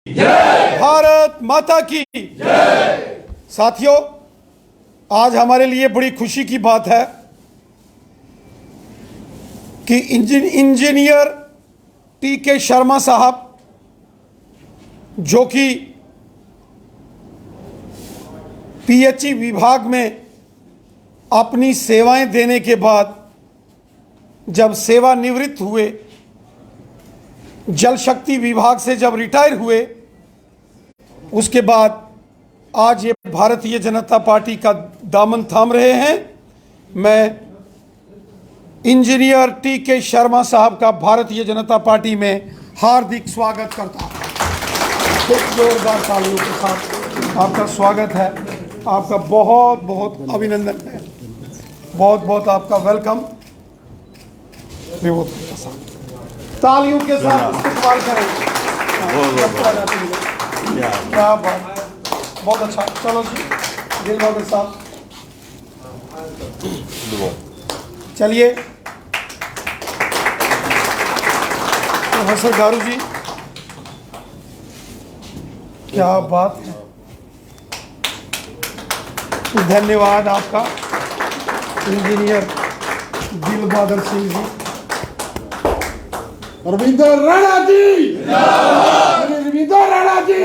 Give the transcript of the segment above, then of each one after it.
जय। भारत माता की जय। साथियों, आज हमारे लिए बड़ी खुशी की बात है कि इंजीनियर टी.के. शर्मा साहब, जो कि पीएचई विभाग में अपनी सेवाएं देने के बाद जब सेवानिवृत्त हुए, जल शक्ति विभाग से जब रिटायर हुए, उसके बाद आज ये भारतीय जनता पार्टी का दामन थाम रहे हैं। मैं इंजीनियर टी.के. शर्मा साहब का भारतीय जनता पार्टी में हार्दिक स्वागत करता हूं। एक जोरदार तालियों के साथ आपका स्वागत है। आपका बहुत बहुत अभिनंदन है, बहुत बहुत आपका वेलकम। तालियों के साथ इस्तेमाल करें। क्या बात, बहुत अच्छा। चलो जी, दिल के साथ चलिए। प्रोफेसर गारू जी, क्या बात है, धन्यवाद आपका। इंजीनियर दिल बहादुर सिंह जी, रविंदर राणा जी, रविंदर राणा जी।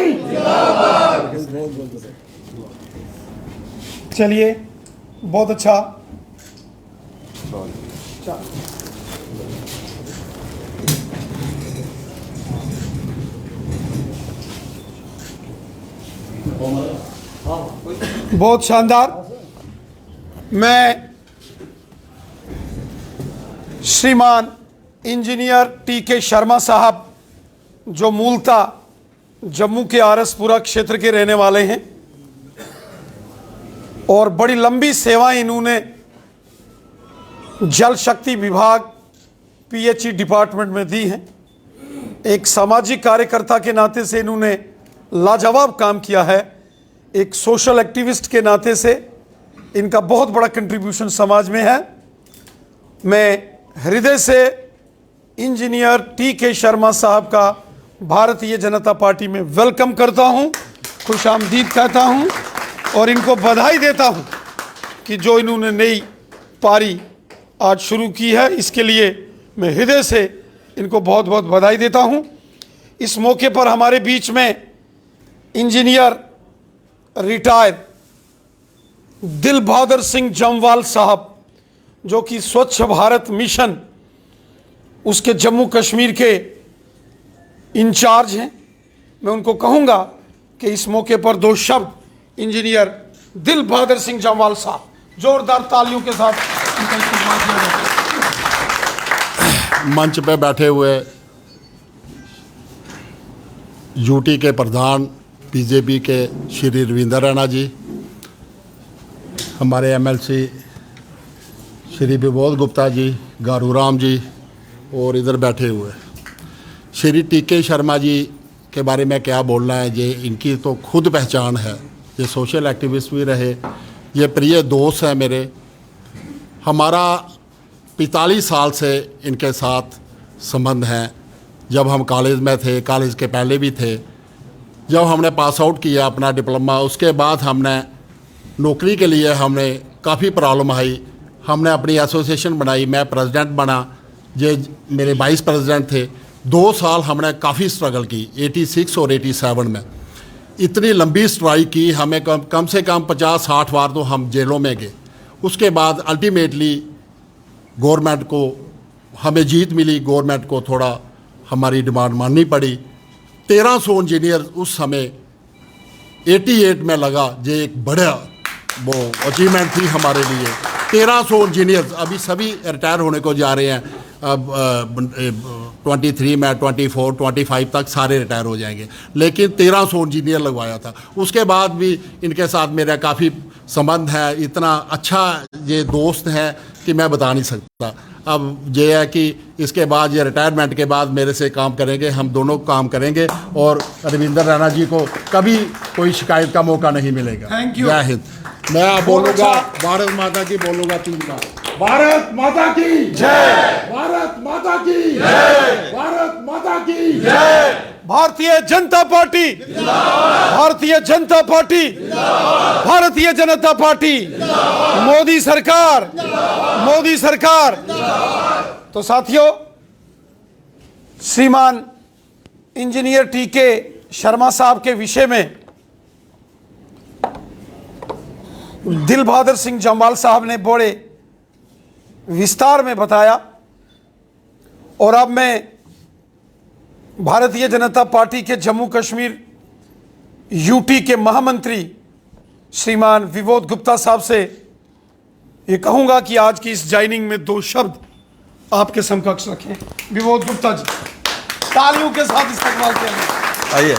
चलिए, बहुत अच्छा। बहुत शानदार। मैं श्रीमान इंजीनियर टी.के. शर्मा साहब, जो मूलतः जम्मू के आरसपुरा क्षेत्र के रहने वाले हैं और बड़ी लंबी सेवाएं इन्होंने जल शक्ति विभाग पीएचई डिपार्टमेंट में दी हैं। एक सामाजिक कार्यकर्ता के नाते से इन्होंने लाजवाब काम किया है। एक सोशल एक्टिविस्ट के नाते से इनका बहुत बड़ा कंट्रीब्यूशन समाज में है। मैं हृदय से इंजीनियर टी.के. शर्मा साहब का भारतीय जनता पार्टी में वेलकम करता हूं, खुशामदीद कहता हूं और इनको बधाई देता हूं कि जो इन्होंने नई पारी आज शुरू की है, इसके लिए मैं हृदय से इनको बहुत बहुत बधाई देता हूं। इस मौके पर हमारे बीच में इंजीनियर रिटायर दिल बहादुर सिंह जमवाल साहब, जो कि स्वच्छ भारत मिशन उसके जम्मू कश्मीर के इंचार्ज हैं। मैं उनको कहूंगा कि इस मौके पर दो शब्द इंजीनियर दिल बहादुर सिंह जमवाल साहब, जोरदार तालियों के साथ उनका इस्तेमाल किया जाए। मंच पे बैठे हुए यूटी के प्रधान बीजेपी के श्री रविंदर राणा जी, हमारे एमएलसी श्री विबोध गुप्ता जी, गारू राम जी, और इधर बैठे हुए श्री टी.के. शर्मा जी के बारे में क्या बोलना है। ये इनकी तो खुद पहचान है। ये सोशल एक्टिविस्ट भी रहे, ये प्रिय दोस्त हैं मेरे। हमारा 45 साल से इनके साथ संबंध हैं। जब हम कॉलेज में थे, कॉलेज के पहले भी थे, जब हमने पास आउट किया अपना डिप्लोमा, उसके बाद हमने नौकरी के लिए हमने काफ़ी प्रॉब्लम आई। हमने अपनी एसोसिएशन बनाई, मैं प्रेसिडेंट बना, ये मेरे वाइस प्रेसिडेंट थे। 2 साल हमने काफ़ी स्ट्रगल की, 86 और 87 में इतनी लंबी स्ट्राइक की। हमें कम से कम 50-60 बार तो हम जेलों में गए। उसके बाद अल्टीमेटली गवर्नमेंट को हमें जीत मिली। गवर्नमेंट को थोड़ा हमारी डिमांड माननी पड़ी। 1300 इंजीनियर उस समय 88 में लगा, ये एक बड़ा वो अचीवमेंट थी हमारे लिए। 1300 इंजीनियर्स अभी सभी रिटायर होने को जा रहे हैं। अब 23 में 24, 25 तक सारे रिटायर हो जाएंगे, लेकिन 1300 इंजीनियर लगवाया था। उसके बाद भी इनके साथ मेरा काफ़ी संबंध है। इतना अच्छा ये दोस्त है कि मैं बता नहीं सकता। अब ये है कि इसके बाद ये रिटायरमेंट के बाद मेरे से काम करेंगे, हम दोनों काम करेंगे और रविंदर राणा जी को कभी कोई शिकायत का मौका नहीं मिलेगा। Thank you. जय हिंद। मैं बोलूँगा भारत माता की, बोलूँगा 3 बार, भारत माता की जय, भारत माता की जय, भारत माता की जय। Bharatiya Janata party, Bharatiya Janata party, Bharatiya Janata party, Modi सरकार, मोदी सरकार। तो साथियों, श्रीमान इंजीनियर टीके शर्मा साहब के विषय में दिल बहादुर सिंह जम्वाल साहब ने बड़े विस्तार में बताया, और अब मैं भारतीय जनता पार्टी के जम्मू कश्मीर यूटी के महामंत्री श्रीमान विबोध गुप्ता साहब से ये कहूंगा कि आज की इस ज्वाइनिंग में 2 शब्द आपके समकक्ष रखें। विबोध गुप्ता जी, तालियों के साथ इस्तेमाल करें। आइए।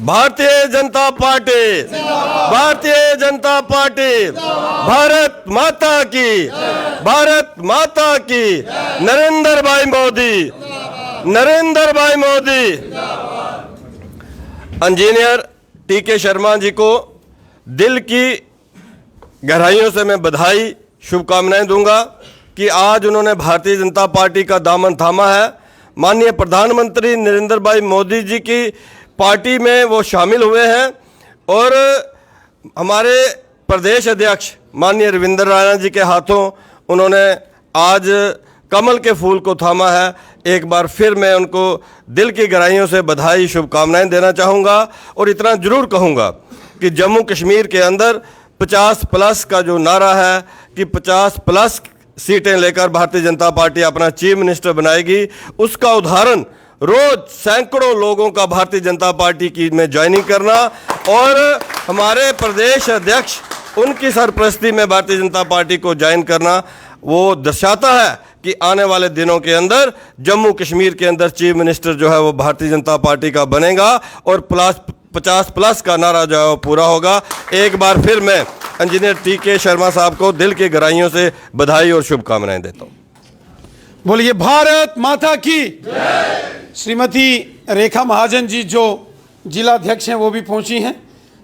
भारतीय जनता पार्टी, भारतीय जनता पार्टी, भारत माता की, भारत माता की, नरेंद्र भाई मोदी, नरेंद्र भाई मोदी। इंजीनियर टीके शर्मा जी को दिल की गहराइयों से मैं बधाई, शुभकामनाएं दूंगा कि आज उन्होंने भारतीय जनता पार्टी का दामन थामा है। माननीय प्रधानमंत्री नरेंद्र भाई मोदी जी की पार्टी में वो शामिल हुए हैं, और हमारे प्रदेश अध्यक्ष माननीय रविंद्र राणा जी के हाथों उन्होंने आज कमल के फूल को थामा है। एक बार फिर मैं उनको दिल की गहराइयों से बधाई, शुभकामनाएं देना चाहूँगा, और इतना ज़रूर कहूँगा कि जम्मू कश्मीर के अंदर 50+ का जो नारा है कि 50+ सीटें लेकर भारतीय जनता पार्टी अपना चीफ मिनिस्टर बनाएगी, उसका उदाहरण रोज सैकड़ों लोगों का भारतीय जनता पार्टी की में ज्वाइनिंग करना, और हमारे प्रदेश अध्यक्ष उनकी सरपरस्ती में भारतीय जनता पार्टी को ज्वाइन करना, वो दर्शाता है कि आने वाले दिनों के अंदर जम्मू कश्मीर के अंदर चीफ मिनिस्टर जो है वो भारतीय जनता पार्टी का बनेगा, और 50+ का नारा जो है वो पूरा होगा। एक बार फिर मैं इंजीनियर टीके शर्मा साहब को दिल की गहराइयों से बधाई और शुभकामनाएं देता हूँ। बोलिए भारत माता की। श्रीमती रेखा महाजन जी जो जिला अध्यक्ष हैं वो भी पहुंची हैं,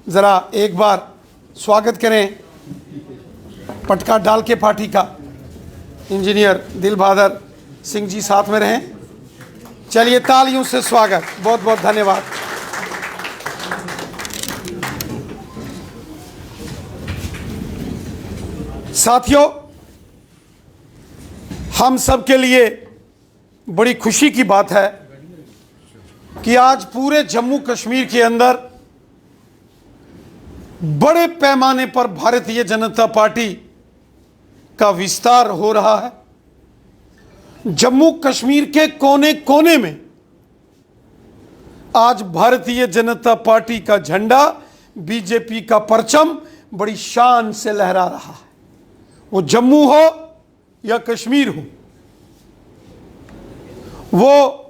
जरा एक बार स्वागत करें पटका डाल के पार्टी का। इंजीनियर दिल बहादुर सिंह जी साथ में रहें। चलिए तालियों से स्वागत, बहुत बहुत धन्यवाद। साथियों, हम सब के लिए बड़ी खुशी की बात है कि आज पूरे जम्मू कश्मीर के अंदर बड़े पैमाने पर भारतीय जनता पार्टी का विस्तार हो रहा है। जम्मू कश्मीर के कोने कोने में आज भारतीय जनता पार्टी का झंडा, बीजेपी का परचम बड़ी शान से लहरा रहा है। वो जम्मू हो या कश्मीर हो, वो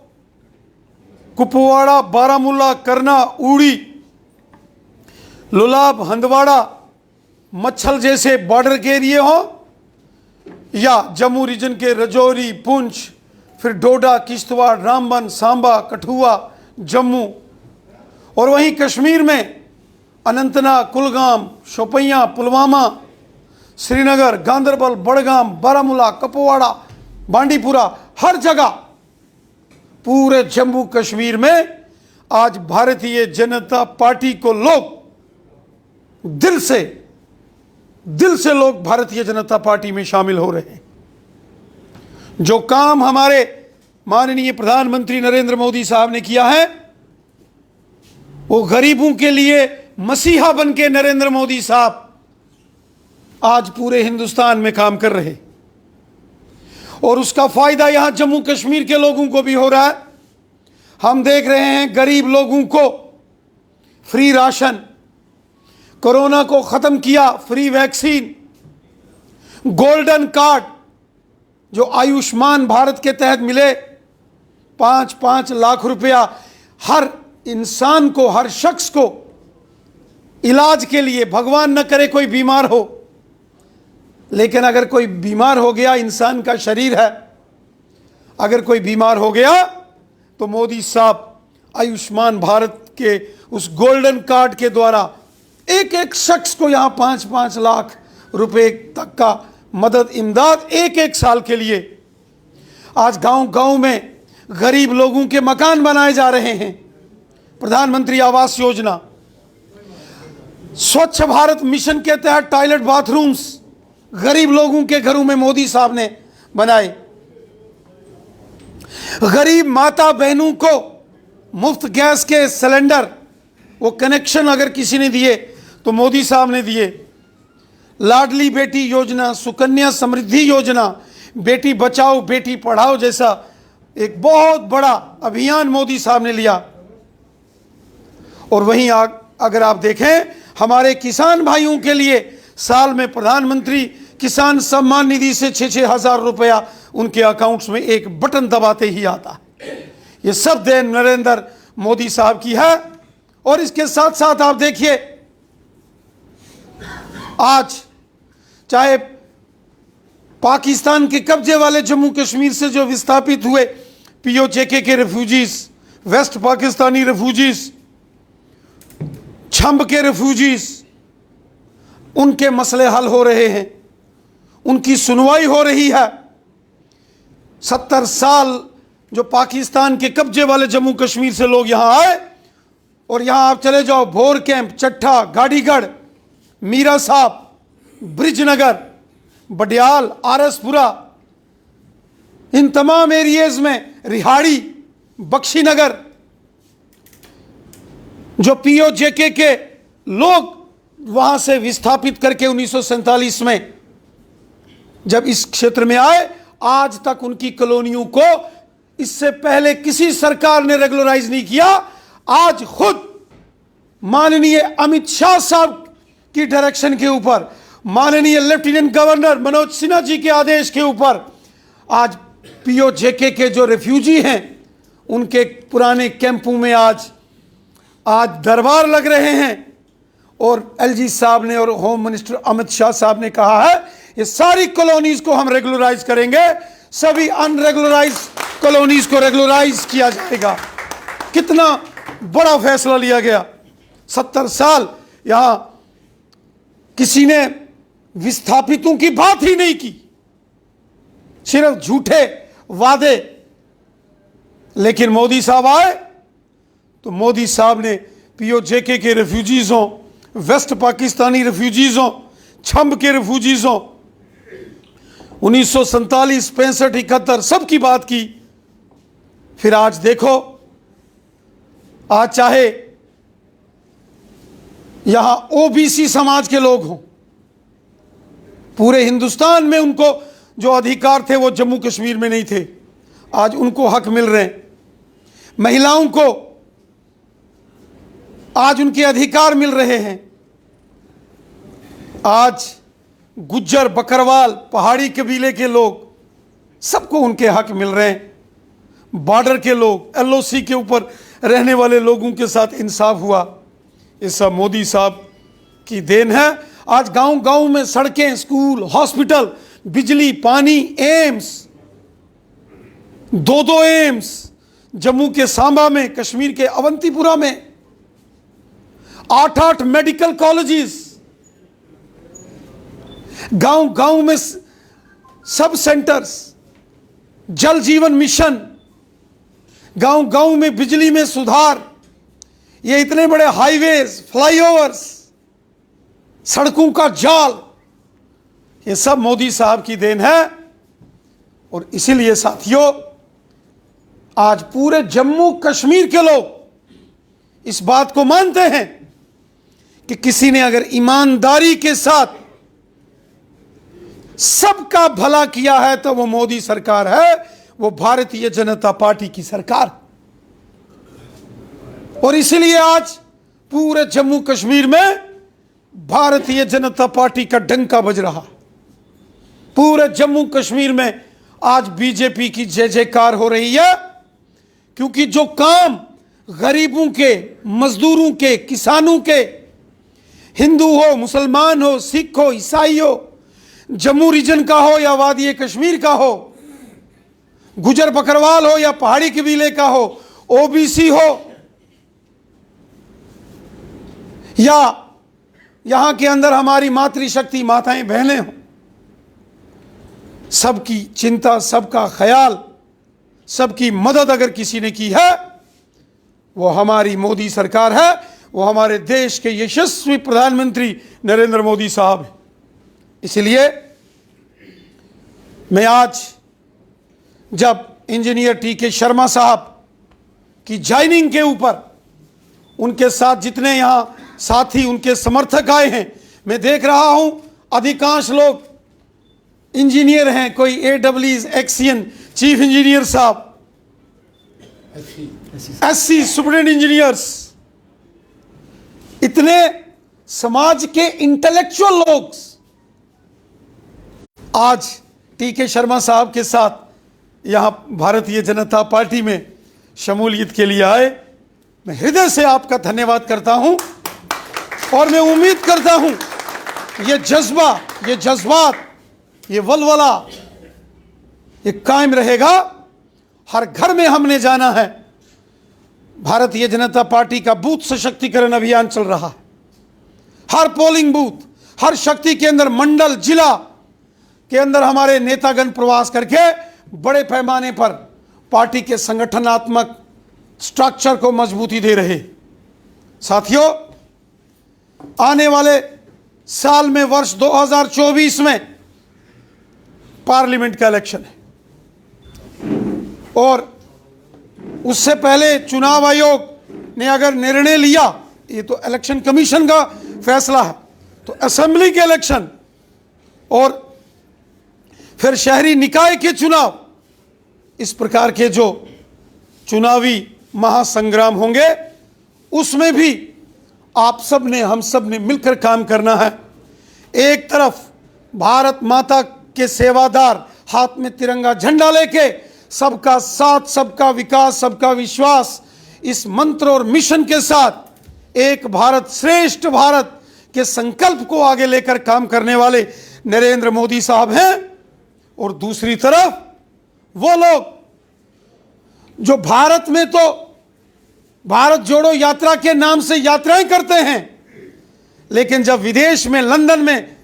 कुपवाड़ा, बारामूला, करना, उड़ी, लुलाब, हंदवाड़ा, मच्छल जैसे बॉर्डर के एरिए हो, या जम्मू रीजन के रजौरी, पुंछ, फिर डोडा, किश्तवाड़, रामबन, सांबा, कठुआ, जम्मू, और वहीं कश्मीर में अनंतनाग, कुलगाम, शोपियां, पुलवामा, श्रीनगर, गांदरबल, बड़गाम, बारामूला, कपवाड़ा, बांडीपुरा, हर जगह पूरे जम्मू कश्मीर में आज भारतीय जनता पार्टी को लोग दिल से लोग भारतीय जनता पार्टी में शामिल हो रहे हैं। जो काम हमारे माननीय प्रधानमंत्री नरेंद्र मोदी साहब ने किया है, वो गरीबों के लिए मसीहा बन के नरेंद्र मोदी साहब आज पूरे हिंदुस्तान में काम कर रहे, और उसका फायदा यहां जम्मू कश्मीर के लोगों को भी हो रहा है। हम देख रहे हैं गरीब लोगों को फ्री राशन, कोरोना को खत्म किया, फ्री वैक्सीन, गोल्डन कार्ड जो आयुष्मान भारत के तहत मिले, 5-5 लाख रुपया हर इंसान को, हर शख्स को इलाज के लिए। भगवान न करे कोई बीमार हो, लेकिन अगर कोई बीमार हो गया, इंसान का शरीर है, अगर कोई बीमार हो गया तो मोदी साहब आयुष्मान भारत के उस गोल्डन कार्ड के द्वारा एक एक शख्स को यहां 5-5 लाख रुपए तक का मदद, इमदाद एक एक साल के लिए। आज गांव गांव में गरीब लोगों के मकान बनाए जा रहे हैं। प्रधानमंत्री आवास योजना, स्वच्छ भारत मिशन के तहत टॉयलेट बाथरूम्स गरीब लोगों के घरों में मोदी साहब ने बनाए। गरीब माता बहनों को मुफ्त गैस के सिलेंडर, वो कनेक्शन अगर किसी ने दिए तो मोदी साहब ने दिए। लाडली बेटी योजना, सुकन्या समृद्धि योजना, बेटी बचाओ बेटी पढ़ाओ जैसा एक बहुत बड़ा अभियान मोदी साहब ने लिया। और वहीं अगर आप देखें, हमारे किसान भाइयों के लिए साल में प्रधानमंत्री किसान सम्मान निधि से 6-6 हज़ार रुपया उनके अकाउंट्स में एक बटन दबाते ही आता है। ये सब देन नरेंद्र मोदी साहब की है। और इसके साथ साथ आप देखिए, आज चाहे पाकिस्तान के कब्जे वाले जम्मू कश्मीर से जो विस्थापित हुए पीओजेके के refugees, West Pakistani refugees, Chhamb के रेफ्यूजीज, उनके मसले हल हो रहे हैं, उनकी सुनवाई हो रही है। 70 साल जो पाकिस्तान के कब्जे वाले जम्मू कश्मीर से लोग यहां आए, और यहां आप चले जाओ भोर कैंप, चट्ठा, गाड़ीगढ़, मीरा साहब, ब्रिजनगर, बडियाल, आरसपुरा, इन तमाम एरियाज में, रिहाड़ी, बख्शीनगर, जो पीओजेके के लोग वहां से विस्थापित करके 1947 में जब इस क्षेत्र में आए, आज तक उनकी कॉलोनियों को इससे पहले किसी सरकार ने रेगुलराइज नहीं किया। आज खुद माननीय अमित शाह साहब की डायरेक्शन के ऊपर, माननीय लेफ्टिनेंट गवर्नर मनोज सिन्हा जी के आदेश के ऊपर, आज पीओजेके के जो रेफ्यूजी हैं उनके पुराने कैंपों में आज दरबार लग रहे हैं। और एलजी साहब ने और होम मिनिस्टर अमित शाह साहब ने कहा है ये सारी कॉलोनीज को हम रेगुलराइज करेंगे, सभी अनरेगुलराइज कॉलोनीज को रेगुलराइज किया जाएगा। कितना बड़ा फैसला लिया गया। 70 साल यहां किसी ने विस्थापितों की बात ही नहीं की, सिर्फ झूठे वादे। लेकिन मोदी साहब आए तो मोदी साहब ने पीओजेके के रेफ्यूजीज हों, वेस्ट पाकिस्तानी रेफ्यूजीज हों, छंब के रेफ्यूजीज हों, 1947, 65, 71 सब की बात की। फिर आज देखो, आज चाहे यहां ओबीसी समाज के लोग हों, पूरे हिंदुस्तान में उनको जो अधिकार थे वो जम्मू कश्मीर में नहीं थे, आज उनको हक मिल रहे हैं। महिलाओं को आज उनके अधिकार मिल रहे हैं। आज गुज्जर, बकरवाल, पहाड़ी कबीले के लोग, सबको उनके हक मिल रहे हैं। बॉर्डर के लोग, एलओसी के ऊपर रहने वाले लोगों के साथ इंसाफ हुआ। ये सब मोदी साहब की देन है। आज गांव गांव में सड़कें, स्कूल, हॉस्पिटल, बिजली, पानी, एम्स, 2-2 एम्स, जम्मू के सांबा में, कश्मीर के अवंतीपुरा में 8-8 मेडिकल कॉलेजेस, गांव गांव में सब सेंटर्स, जल जीवन मिशन, गांव गांव में बिजली में सुधार, ये इतने बड़े हाईवेज, फ्लाईओवर्स, सड़कों का जाल, ये सब मोदी साहब की देन है। और इसीलिए साथियों, आज पूरे जम्मू कश्मीर के लोग इस बात को मानते हैं कि किसी ने अगर ईमानदारी के साथ सबका भला किया है तो वो मोदी सरकार है, वो भारतीय जनता पार्टी की सरकार। और इसीलिए आज पूरे जम्मू कश्मीर में भारतीय जनता पार्टी का डंका बज रहा। पूरे जम्मू कश्मीर में आज बीजेपी की जय जयकार हो रही है, क्योंकि जो काम गरीबों के, मजदूरों के, किसानों के, हिंदू हो, मुसलमान हो, सिख हो, ईसाई हो, जम्मू रीजन का हो या वादी कश्मीर का हो, गुजर बकरवाल हो या पहाड़ी कबीले का हो, ओबीसी हो या यहां के अंदर हमारी मातृशक्ति माताएं बहनें हो, सबकी चिंता, सबका ख्याल, सबकी मदद अगर किसी ने की है वो हमारी मोदी सरकार है, वो हमारे देश के यशस्वी प्रधानमंत्री नरेंद्र मोदी साहब हैं। इसलिए मैं आज जब इंजीनियर टीके शर्मा साहब की ज्वाइनिंग के ऊपर उनके साथ जितने यहाँ साथी उनके समर्थक आए हैं, मैं देख रहा हूं अधिकांश लोग इंजीनियर हैं। कोई AWS एक्सियन चीफ इंजीनियर साहब, SC सुपरिटेंडेंट इंजीनियर्स, इतने समाज के इंटेलेक्चुअल लोग आज टीके शर्मा साहब के साथ यहां भारतीय जनता पार्टी में शमूलियत के लिए आए। मैं हृदय से आपका धन्यवाद करता हूं और मैं उम्मीद करता हूं ये जज्बा, ये जज्बात, ये वलवला ये कायम रहेगा। हर घर में हमने जाना है। भारतीय जनता पार्टी का बूथ सशक्तिकरण अभियान चल रहा है। हर पोलिंग बूथ, हर शक्ति केंद्र, मंडल, जिला के अंदर हमारे नेतागण प्रवास करके बड़े पैमाने पर पार्टी के संगठनात्मक स्ट्रक्चर को मजबूती दे रहे। साथियों, आने वाले साल में वर्ष 2024 में पार्लियामेंट का इलेक्शन है और उससे पहले चुनाव आयोग ने अगर निर्णय लिया, ये तो इलेक्शन कमीशन का फैसला है, तो असेंबली के इलेक्शन और फिर शहरी निकाय के चुनाव, इस प्रकार के जो चुनावी महासंग्राम होंगे उसमें भी आप सब ने, हम सब ने मिलकर काम करना है। एक तरफ भारत माता के सेवादार हाथ में तिरंगा झंडा लेके सबका साथ, सबका विकास, सबका विश्वास, इस मंत्र और मिशन के साथ एक भारत श्रेष्ठ भारत के संकल्प को आगे लेकर काम करने वाले नरेंद्र मोदी साहब हैं। और दूसरी तरफ वो लोग जो भारत में तो भारत जोड़ो यात्रा के नाम से यात्राएं करते हैं, लेकिन जब विदेश में, लंदन में,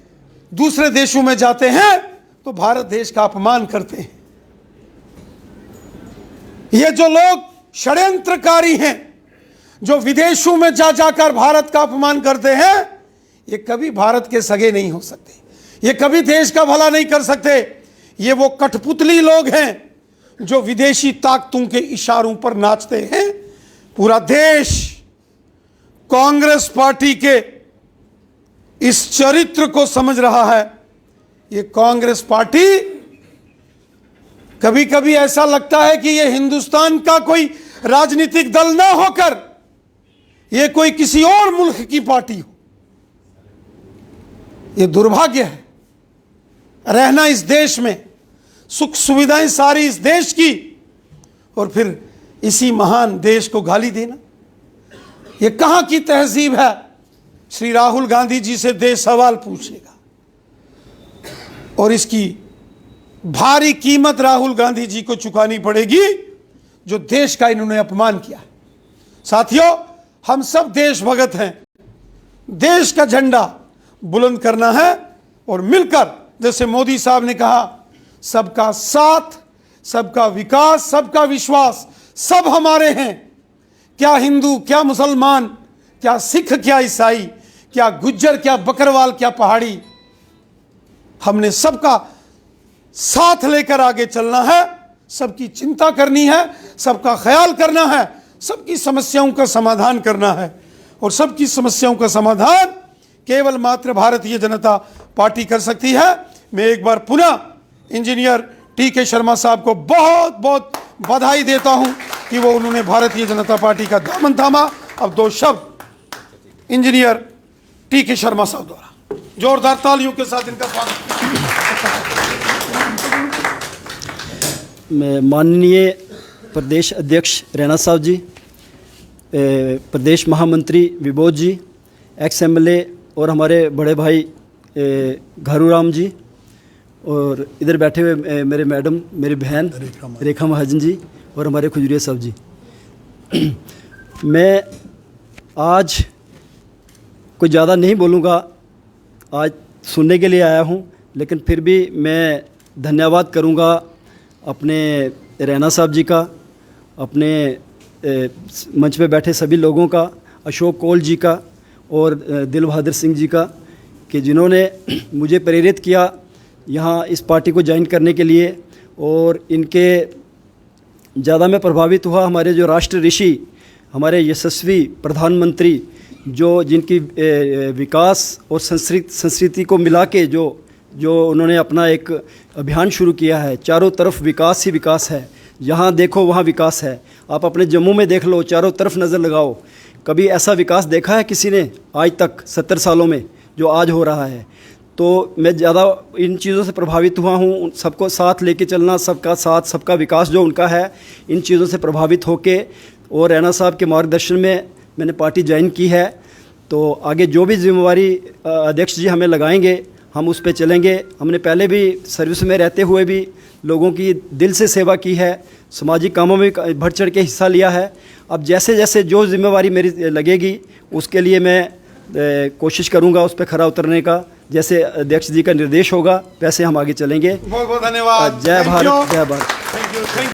दूसरे देशों में जाते हैं तो भारत देश का अपमान करते हैं। ये जो लोग षड्यंत्रकारी हैं, जो विदेशों में जा जाकर भारत का अपमान करते हैं, ये कभी भारत के सगे नहीं हो सकते, ये कभी देश का भला नहीं कर सकते। ये वो कठपुतली लोग हैं जो विदेशी ताकतों के इशारों पर नाचते हैं। पूरा देश कांग्रेस पार्टी के इस चरित्र को समझ रहा है। ये कांग्रेस पार्टी, कभी कभी ऐसा लगता है कि ये हिंदुस्तान का कोई राजनीतिक दल ना होकर ये कोई किसी और मुल्क की पार्टी हो। ये दुर्भाग्य है रहना इस देश में, सुख सुविधाएं सारी इस देश की, और फिर इसी महान देश को गाली देना। ये कहां की तहजीब है? श्री राहुल गांधी जी से देश सवाल पूछेगा और इसकी भारी कीमत राहुल गांधी जी को चुकानी पड़ेगी जो देश का इन्होंने अपमान किया। साथियों, हम सब देशभगत हैं। देश का झंडा बुलंद करना है और मिलकर, जैसे मोदी साहब ने कहा, सबका साथ, सबका विकास, सबका विश्वास, सब हमारे हैं। क्या हिंदू, क्या मुसलमान, क्या सिख, क्या ईसाई, क्या गुज्जर, क्या बकरवाल, क्या पहाड़ी, हमने सबका साथ लेकर आगे चलना है। सबकी चिंता करनी है, सबका ख्याल करना है, सबकी समस्याओं का समाधान करना है। और सबकी समस्याओं का समाधान केवल मात्र भारतीय जनता पार्टी कर सकती है। मैं एक बार पुनः इंजीनियर टीके शर्मा साहब को बहुत बहुत बधाई देता हूं कि वो उन्होंने भारतीय जनता पार्टी का दामन थामा। अब दो शब्द इंजीनियर टीके शर्मा साहब द्वारा जोरदार तालियों के साथ इनका स्वागत। माननीय प्रदेश अध्यक्ष रैना साहब जी, प्रदेश महामंत्री विबोध जी, एक्स MLA और हमारे बड़े भाई घारूराम जी, और इधर बैठे हुए मेरे मैडम, मेरी बहन रेखा महाजन जी और हमारे खुजरिया साहब जी। मैं आज कुछ ज़्यादा नहीं बोलूँगा, आज सुनने के लिए आया हूँ, लेकिन फिर भी मैं धन्यवाद करूँगा अपने रैना साहब जी का, अपने मंच पे बैठे सभी लोगों का, अशोक कौल जी का और दिल बहादुर सिंह जी का, कि जिन्होंने मुझे प्रेरित किया यहाँ इस पार्टी को ज्वाइन करने के लिए। और इनके ज़्यादा मैं प्रभावित हुआ, हमारे जो राष्ट्र ऋषि, हमारे यशस्वी प्रधानमंत्री, जो जिनकी विकास और संस्कृति को मिला के जो उन्होंने अपना एक अभियान शुरू किया है, चारों तरफ विकास ही विकास है, यहाँ देखो वहाँ विकास है। आप अपने जम्मू में देख लो, चारों तरफ नज़र लगाओ, कभी ऐसा विकास देखा है किसी ने आज तक 70 सालों में जो आज हो रहा है? तो मैं ज़्यादा इन चीज़ों से प्रभावित हुआ हूँ। सबको साथ लेके चलना, सबका साथ, सबका विकास जो उनका है, इन चीज़ों से प्रभावित होके और रैना साहब के मार्गदर्शन में मैंने पार्टी ज्वाइन की है। तो आगे जो भी जिम्मेवारी अध्यक्ष जी हमें लगाएंगे, हम उस पर चलेंगे। हमने पहले भी सर्विस में रहते हुए भी लोगों की दिल से सेवा की है, सामाजिक कामों में बढ़ चढ़ के हिस्सा लिया है। अब जैसे जैसे जो जिम्मेवारी मेरी लगेगी उसके लिए मैं कोशिश करूंगा उस पर खरा उतरने का। जैसे अध्यक्ष जी का निर्देश होगा वैसे हम आगे चलेंगे। बहुत बहुत धन्यवाद। जय भारत, जय भारत। Thank you.